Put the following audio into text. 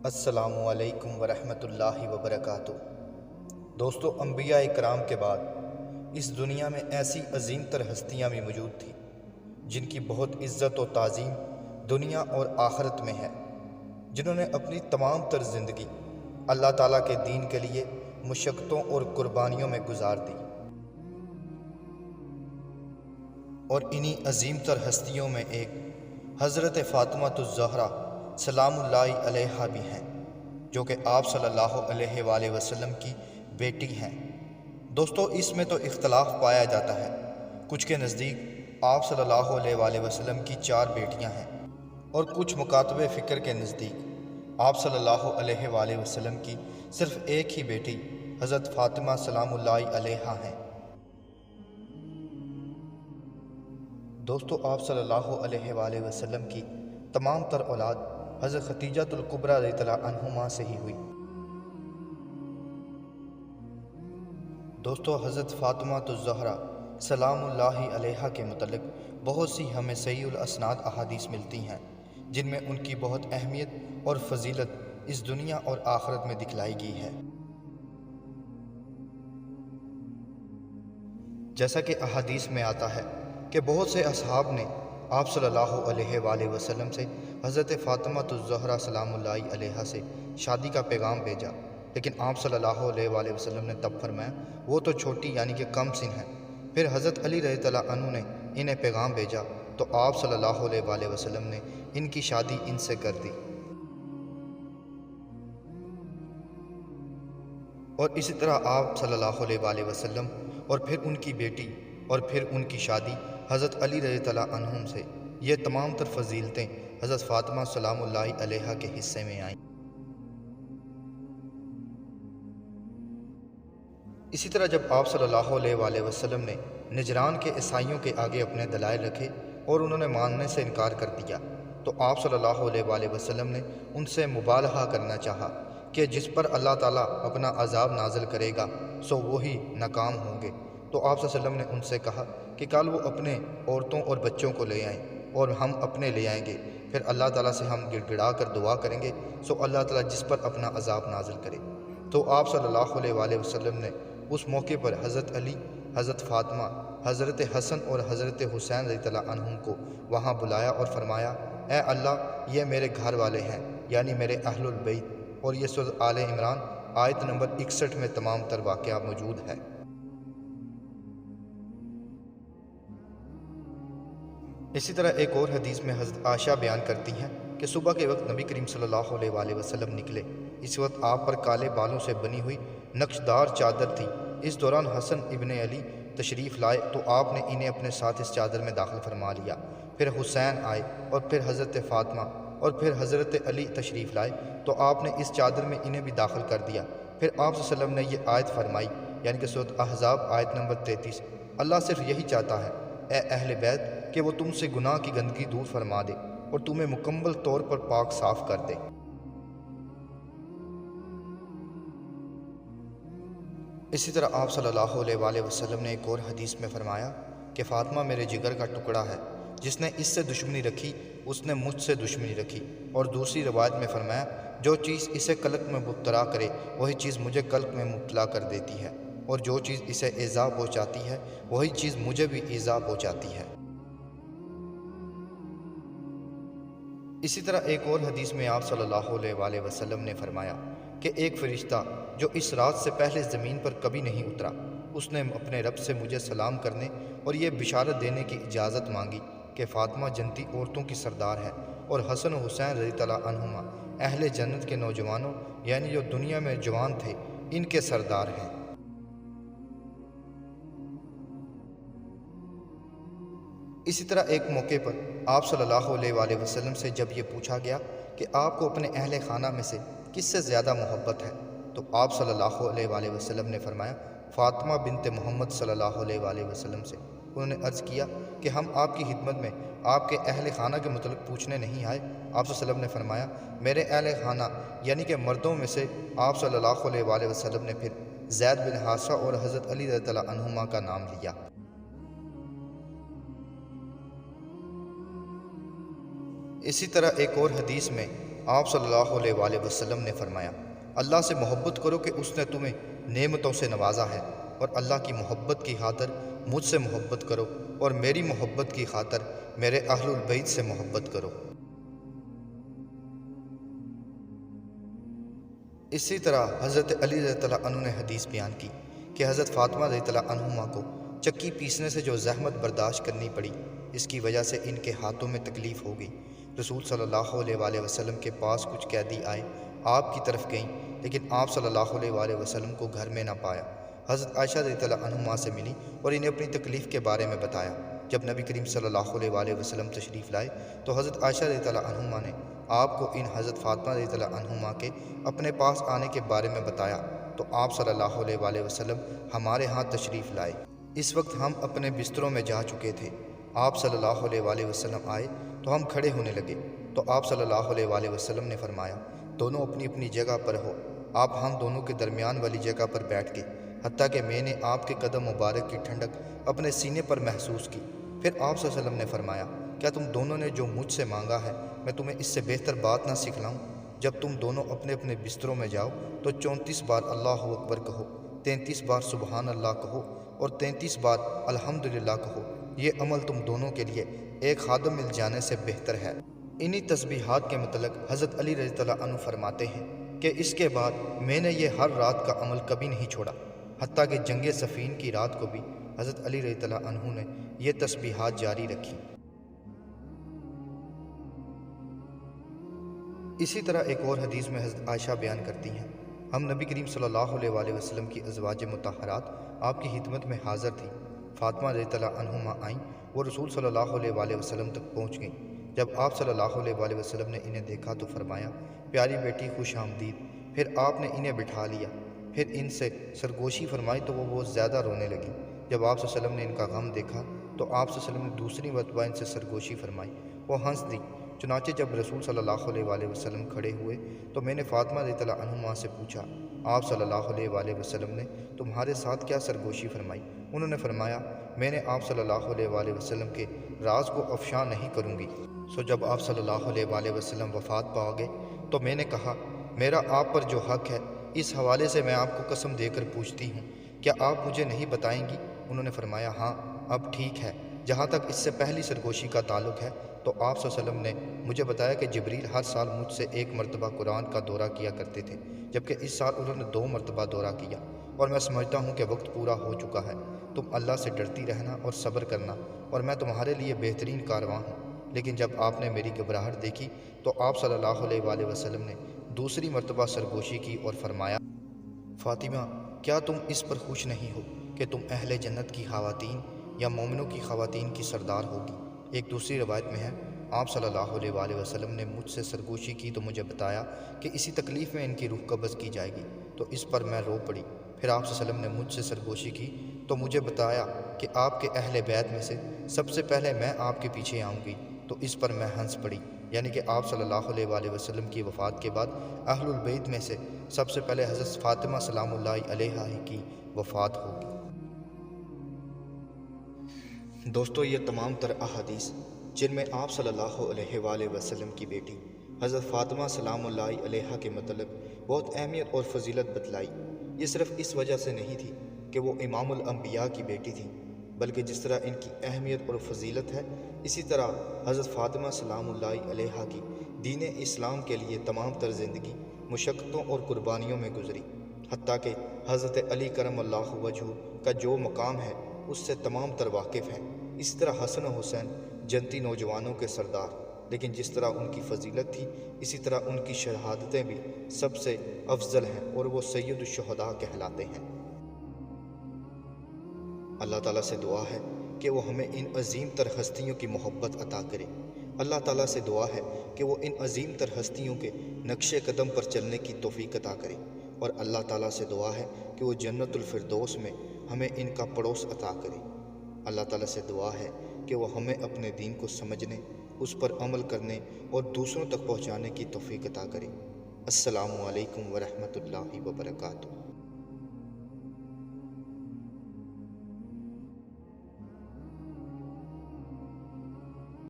السلام علیکم ورحمۃ اللہ وبرکاتہ۔ دوستو، انبیاء اکرام کے بعد اس دنیا میں ایسی عظیم تر ہستیاں بھی موجود تھیں جن کی بہت عزت و تعظیم دنیا اور آخرت میں ہے، جنہوں نے اپنی تمام تر زندگی اللہ تعالیٰ کے دین کے لیے مشقتوں اور قربانیوں میں گزار دی، اور انہی عظیم تر ہستیوں میں ایک حضرت فاطمہ الزہرا سلام اللہ علیہا بھی ہیں، جو کہ آپ صلی اللہ علیہ وآلہ وسلم کی بیٹی ہیں۔ دوستو، اس میں تو اختلاف پایا جاتا ہے۔ کچھ کے نزدیک آپ صلی اللہ علیہ وآلہ وسلم کی 4 بیٹیاں ہیں، اور کچھ مکاتب فکر کے نزدیک آپ صلی اللہ علیہ وآلہ وسلم کی صرف ایک ہی بیٹی حضرت فاطمہ سلام اللہ علیہا ہیں۔ دوستو، آپ صلی اللہ علیہ وآلہ وسلم کی تمام تر اولاد حضرت ختیجہ الکبریٰ رضی اللہ عنہما سے ہی ہوئی۔ دوستو، حضرت فاطمہ الزہرا سلام اللہ علیہا کے متعلق بہت سی ہمیں صحیح الاسناد احادیث ملتی ہیں، جن میں ان کی بہت اہمیت اور فضیلت اس دنیا اور آخرت میں دکھلائی گئی ہے۔ جیسا کہ احادیث میں آتا ہے کہ بہت سے اصحاب نے آپ صلی اللہ علیہ وآلہ وسلم سے حضرت فاطمہ الزہرا سلام اللہ علیہا سے شادی کا پیغام بھیجا، لیکن آپ صلی اللہ علیہ وآلہ وسلم نے تب فرمایا وہ تو چھوٹی یعنی کہ کم سن ہے۔ پھر حضرت علی رضی اللہ عنہ نے انہیں پیغام بھیجا تو آپ صلی اللہ علیہ وآلہ وسلم نے ان کی شادی ان سے کر دی، اور اسی طرح آپ صلی اللہ علیہ وآلہ وسلم اور پھر ان کی بیٹی اور پھر ان کی شادی حضرت علی رضی اللہ عنہم سے، یہ تمام تر فضیلتیں حضرت فاطمہ سلام اللہ علیہا کے حصے میں آئیں۔ اسی طرح جب آپ صلی اللہ علیہ وآلہ وسلم نے نجران کے عیسائیوں کے آگے اپنے دلائل رکھے اور انہوں نے ماننے سے انکار کر دیا، تو آپ صلی اللہ علیہ وآلہ وسلم نے ان سے مبالغہ کرنا چاہا کہ جس پر اللہ تعالیٰ اپنا عذاب نازل کرے گا سو وہی ناکام ہوں گے۔ تو آپ صلی اللہ علیہ وسلم نے ان سے کہا کہ کل وہ اپنے عورتوں اور بچوں کو لے آئیں اور ہم اپنے لے آئیں گے، پھر اللہ تعالیٰ سے ہم گڑ گڑا کر دعا کریں گے سو اللہ تعالیٰ جس پر اپنا عذاب نازل کرے۔ تو آپ صلی اللہ علیہ وآلہ وسلم نے اس موقع پر حضرت علی، حضرت فاطمہ، حضرت حسن اور حضرت حسین رضی اللہ عنہم کو وہاں بلایا اور فرمایا، اے اللہ، یہ میرے گھر والے ہیں، یعنی میرے اہل البیت، اور یہ سورۃ آل عمران آیت نمبر 61 میں تمام تر واقعہ موجود ہے۔ اسی طرح ایک اور حدیث میں حضرت عائشہ بیان کرتی ہیں کہ صبح کے وقت نبی کریم صلی اللہ علیہ وآلہ وسلم نکلے، اس وقت آپ پر کالے بالوں سے بنی ہوئی نقشدار چادر تھی۔ اس دوران حسن ابن علی تشریف لائے تو آپ نے انہیں اپنے ساتھ اس چادر میں داخل فرما لیا۔ پھر حسین آئے اور پھر حضرت فاطمہ اور پھر حضرت علی تشریف لائے تو آپ نے اس چادر میں انہیں بھی داخل کر دیا۔ پھر آپ صلی اللہ علیہ وسلم نے یہ آیت فرمائی، یعنی کہ سورۃ احزاب آیت نمبر 33، اللہ صرف یہی چاہتا ہے اے اہل بیت کہ وہ تم سے گناہ کی گندگی دور فرما دے اور تمہیں مکمل طور پر پاک صاف کر دے۔ اسی طرح آپ صلی اللہ علیہ وآلہ وسلم نے ایک اور حدیث میں فرمایا کہ فاطمہ میرے جگر کا ٹکڑا ہے، جس نے اس سے دشمنی رکھی اس نے مجھ سے دشمنی رکھی، اور دوسری روایت میں فرمایا جو چیز اسے قلق میں مبتلا کرے وہی چیز مجھے قلق میں مبتلا کر دیتی ہے، اور جو چیز اسے ایذا پہنچاتی ہے وہی چیز مجھے بھی ایذا پہنچاتی ہے۔ اسی طرح ایک اور حدیث میں آپ صلی اللہ علیہ وآلہ وسلم نے فرمایا کہ ایک فرشتہ جو اس رات سے پہلے زمین پر کبھی نہیں اترا، اس نے اپنے رب سے مجھے سلام کرنے اور یہ بشارت دینے کی اجازت مانگی کہ فاطمہ جنتی عورتوں کی سردار ہے، اور حسن و حسین رضی اللہ عنہما اہل جنت کے نوجوانوں، یعنی جو دنیا میں جوان تھے، ان کے سردار ہیں۔ اسی طرح ایک موقع پر آپ صلی اللہ علیہ وآلہ وسلم سے جب یہ پوچھا گیا کہ آپ کو اپنے اہل خانہ میں سے کس سے زیادہ محبت ہے، تو آپ صلی اللہ علیہ وآلہ وسلم نے فرمایا فاطمہ بنت محمد صلی اللہ علیہ وآلہ وسلم سے۔ انہوں نے عرض کیا کہ ہم آپ کی خدمت میں آپ کے اہل خانہ کے متعلق پوچھنے نہیں آئے۔ آپ صلی اللہ علیہ وسلم نے فرمایا میرے اہل خانہ یعنی کہ مردوں میں سے آپ صلی اللہ علیہ وآلہ وسلم نے پھر زید بن حارثہ اور حضرت علی رضی اللہ عنہما کا نام لیا۔ اسی طرح ایک اور حدیث میں آپ صلی اللہ علیہ وآلہ وسلم نے فرمایا، اللہ سے محبت کرو کہ اس نے تمہیں نعمتوں سے نوازا ہے، اور اللہ کی محبت کی خاطر مجھ سے محبت کرو، اور میری محبت کی خاطر میرے اہل البیت سے محبت کرو۔ اسی طرح حضرت علی رضی اللہ عنہ نے حدیث بیان کی کہ حضرت فاطمہ رضی اللہ عنہما کو چکی پیسنے سے جو زحمت برداشت کرنی پڑی، اس کی وجہ سے ان کے ہاتھوں میں تکلیف ہو گئی۔ رسول صلی اللہ علیہ وآلہ وسلم کے پاس کچھ قیدی آئے، آپ کی طرف گئیں، لیکن آپ صلی اللہ علیہ وآلہ وسلم کو گھر میں نہ پایا۔ حضرت عائشہ رضی اللہ عنہما سے ملی اور انہیں اپنی تکلیف کے بارے میں بتایا۔ جب نبی کریم صلی اللہ علیہ وآلہ وسلم تشریف لائے تو حضرت عائشہ رضی اللہ عنہما نے آپ کو ان حضرت فاطمہ رضی اللہ عنہما کے اپنے پاس آنے کے بارے میں بتایا، تو آپ صلی اللہ علیہ وآلہ وسلم ہمارے ہاں تشریف لائے۔ اس وقت ہم اپنے بستروں میں جا چکے تھے۔ آپ صلی اللہ علیہ وآلہ وسلم آئے تو ہم کھڑے ہونے لگے، تو آپ صلی اللہ علیہ وآلہ وسلم نے فرمایا، دونوں اپنی اپنی جگہ پر ہو۔ آپ ہم دونوں کے درمیان والی جگہ پر بیٹھ گئے، حتیٰ کہ میں نے آپ کے قدم مبارک کی ٹھنڈک اپنے سینے پر محسوس کی۔ پھر آپ صلی اللہ علیہ وسلم نے فرمایا، کیا تم دونوں نے جو مجھ سے مانگا ہے میں تمہیں اس سے بہتر بات نہ سکھلاؤں؟ جب تم دونوں اپنے اپنے بستروں میں جاؤ تو 34 بار اللہ اکبر کہو، 33 بار سبحان اللہ کہو، اور 33 بار الحمدللہ کہو۔ یہ عمل تم دونوں کے لیے ایک خادم مل جانے سے بہتر ہے۔ انہی تسبیحات کے متعلق حضرت علی رضی اللہ عنہ فرماتے ہیں کہ اس کے بعد میں نے یہ ہر رات کا عمل کبھی نہیں چھوڑا، حتیٰ کہ جنگ صفین کی رات کو بھی حضرت علی رضی اللہ عنہ نے یہ تسبیحات جاری رکھی۔ اسی طرح ایک اور حدیث میں حضرت عائشہ بیان کرتی ہیں، ہم نبی کریم صلی اللہ علیہ وآلہ وسلم کی ازواج مطہرات آپ کی خدمت میں حاضر تھیں۔ فاطمہ رضی اللہ عنہما آئیں، وہ رسول صلی اللہ علیہ وآلہ وسلم تک پہنچ گئیں۔ جب آپ صلی اللہ علیہ وآلہ وسلم نے انہیں دیکھا تو فرمایا، پیاری بیٹی خوش آمدید۔ پھر آپ نے انہیں بٹھا لیا، پھر ان سے سرگوشی فرمائی تو وہ بہت زیادہ رونے لگی۔ جب آپ صلی اللہ علیہ وسلم نے ان کا غم دیکھا تو آپ صلی اللہ علیہ وسلم نے دوسری مرتبہ ان سے سرگوشی فرمائی، وہ ہنس دی۔ چنانچہ جب رسول صلی اللہ علیہ وآلہ وسلم کھڑے ہوئے تو میں نے فاطمہ رضی اللہ عنہما سے پوچھا، آپ صلی اللہ علیہ وآلہ وسلم نے تمہارے ساتھ کیا سرگوشی فرمائی؟ انہوں نے فرمایا، میں نے آپ صلی اللہ علیہ وآلہ وسلم کے راز کو افشاں نہیں کروں گی۔ جب آپ صلی اللہ علیہ وآلہ وسلم وفات پا گئے تو میں نے کہا، میرا آپ پر جو حق ہے اس حوالے سے میں آپ کو قسم دے کر پوچھتی ہوں، کیا آپ مجھے نہیں بتائیں گی؟ انہوں نے فرمایا، ہاں اب ٹھیک ہے۔ جہاں تک اس سے پہلی سرگوشی کا تعلق ہے تو آپ صلی اللہ علیہ وسلم نے مجھے بتایا کہ جبریل ہر سال مجھ سے 1 مرتبہ قرآن کا دورہ کیا کرتے تھے، جبکہ اس سال انہوں نے 2 مرتبہ دورہ کیا، اور میں سمجھتا ہوں کہ وقت پورا ہو چکا ہے۔ تم اللہ سے ڈرتی رہنا اور صبر کرنا، اور میں تمہارے لیے بہترین کارواں ہوں۔ لیکن جب آپ نے میری گھبراہٹ دیکھی تو آپ صلی اللہ علیہ وآلہ وسلم نے دوسری مرتبہ سرگوشی کی اور فرمایا، فاطمہ کیا تم اس پر خوش نہیں ہو کہ تم اہل جنت کی خواتین یا مومنوں کی خواتین کی سردار ہوگی؟ ایک دوسری روایت میں ہے، آپ صلی اللہ علیہ وآلہ وسلم نے مجھ سے سرگوشی کی تو مجھے بتایا کہ اسی تکلیف میں ان کی روح قبض کی جائے گی، تو اس پر میں رو پڑی۔ پھر آپ صلی اللہ علیہ وسلم نے مجھ سے سرگوشی کی تو مجھے بتایا کہ آپ کے اہل بیت میں سے سب سے پہلے میں آپ کے پیچھے آؤں گی، تو اس پر میں ہنس پڑی، یعنی کہ آپ صلی اللہ علیہ وآلہ وسلم کی وفات کے بعد اہل البیت میں سے سب سے پہلے حضرت فاطمہ سلام اللہ علیہا ہی کی وفات ہوگی۔ دوستو، یہ تمام تر احادیث جن میں آپ صلی اللہ علیہ وآلہ وسلم کی بیٹی حضرت فاطمہ سلام اللہ علیہا کے متعلق بہت اہمیت اور فضیلت بتلائی، یہ صرف اس وجہ سے نہیں تھی کہ وہ امام الانبیاء کی بیٹی تھیں، بلکہ جس طرح ان کی اہمیت اور فضیلت ہے، اسی طرح حضرت فاطمہ سلام اللہ علیہا کی دین اسلام کے لیے تمام تر زندگی مشقتوں اور قربانیوں میں گزری، حتیٰ کہ حضرت علی کرم اللہ وجہہ کا جو مقام ہے اس سے تمام تر واقف ہیں۔ اسی طرح حسن و حسین جنتی نوجوانوں کے سردار، لیکن جس طرح ان کی فضیلت تھی اسی طرح ان کی شہادتیں بھی سب سے افضل ہیں، اور وہ سید الشہداء کہلاتے ہیں۔ اللہ تعالیٰ سے دعا ہے کہ وہ ہمیں ان عظیم تر ہستیوں کی محبت عطا کرے۔ اللہ تعالیٰ سے دعا ہے کہ وہ ان عظیم تر ہستیوں کے نقش قدم پر چلنے کی توفیق عطا کرے، اور اللہ تعالیٰ سے دعا ہے کہ وہ جنت الفردوس میں ہمیں ان کا پڑوس عطا کرے۔ اللہ تعالیٰ سے دعا ہے کہ وہ ہمیں اپنے دین کو سمجھنے، اس پر عمل کرنے اور دوسروں تک پہنچانے کی توفیق عطا کرے۔ السلام علیکم ورحمۃ اللہ وبرکاتہ۔